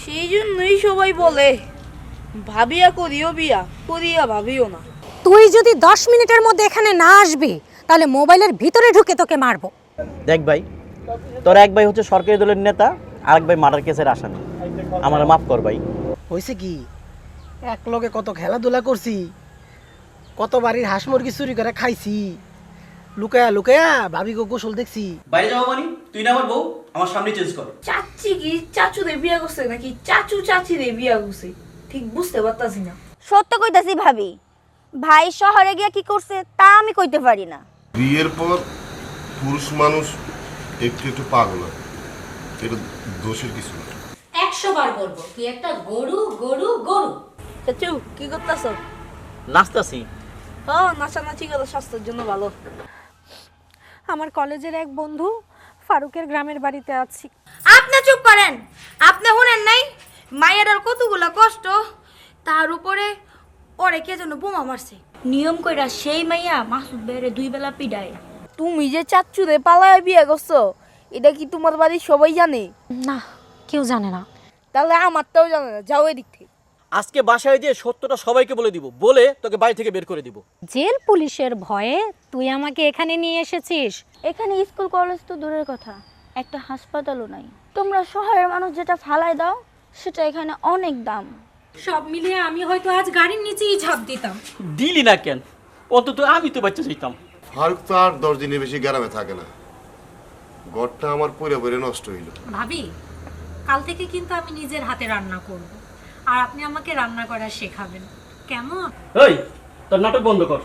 সেই জন্যই সবাই বলে ভাবিয়া করিও বিয়া, করিয়া ভাবিও না। তুই যদি 10 মিনিটের মধ্যে এখানে না আসবি তাহলে মোবাইলের ভিতরে ঢুকে তোকে মারবো। দেখ ভাই, তোর এক ভাই হচ্ছে সরকারি দলের নেতা, আরেক ভাই মার্ডার কেসের আসামি। আমার মাফ কর ভাই। হয়েছে কি, এক লগে কত খেলাধুলা করছি, কত বাড়ির হাঁস মুরগি চুরি করে খাইছি, লুকায়া লুকায়া ভাবি গো গোসল দেখছি। বাইরে যাবো মানে তুই না আমার বউ, আমার সামনে চেঞ্জ কর। চাচি কি চাচু রে বিয়া করছে নাকি চাচু চাচি রে বিয়া করছে ঠিক বুঝতে পারতাছি না। সত্য কইতাছি ভাবি, ভাই শহরে গিয়া কি করছে তা আমি কইতে পারি না। বিয়ের পর পুরুষ মানুষ একটু একটু পাগল হয়, এটা দোষের কিছু না। 100 বার বলবো তুই একটা গরু গরু গরু। চাচু কি করতেছ? নাচতাছি। নাচানাচি করা স্বাস্থ্যের জন্য ভালো। আমার কলেজের এক বন্ধু ফারুকের গ্রামের বাড়িতে আছি। আপনি চুপ করেন, আপনি শুনেন নাই মায়ের কতগুলো কষ্ট, তার উপরে ওরে কে যেন বোমা মারছে। নিয়ম কইরা সেই মাইয়া মাসুদ ভাইরে 2 বেলা পিডায়। তুমি যে চাচু রে পালায় বিয়া করছো এটা কি তোমার বাড়ির সবাই জানে? না, কেউ জানে না। তাহলে আমারটাও জানে না, যাও এদিক থেকে। আজকে বাসায় দিয়ে সত্যটা সবাইকে বলে দিব, বলে তোকে বাড়ি থেকে বের করে দিব। জেল পুলিশের ভয়ে তুই আমাকে এখানে নিয়ে এসেছিস। এখানে স্কুল কলেজ তো দূরের কথা, একটা হাসপাতালও নাই। তোমরা শহরের মানুষ যেটা ফালাই দাও সেটা এখানে অনেক দাম। সব মিলিয়ে আমি হয়তো আজ গাড়ির নিচেই ঝাঁপ দিতাম। দিলি না কেন? অন্তত আমি তো বাচ্চা চাইতাম। ফারুক তো আর 10 দিনের বেশি গ্রামে থাকে না, ঘরটা আমার পরে পরে নষ্ট হইল। ভাবি, কাল থেকে কিন্তু আমি নিজের হাতে রান্না করব, আর আপনি আমাকে রান্না করা শেখাবেন, কেমন? এই তোর নাটক বন্ধ কর।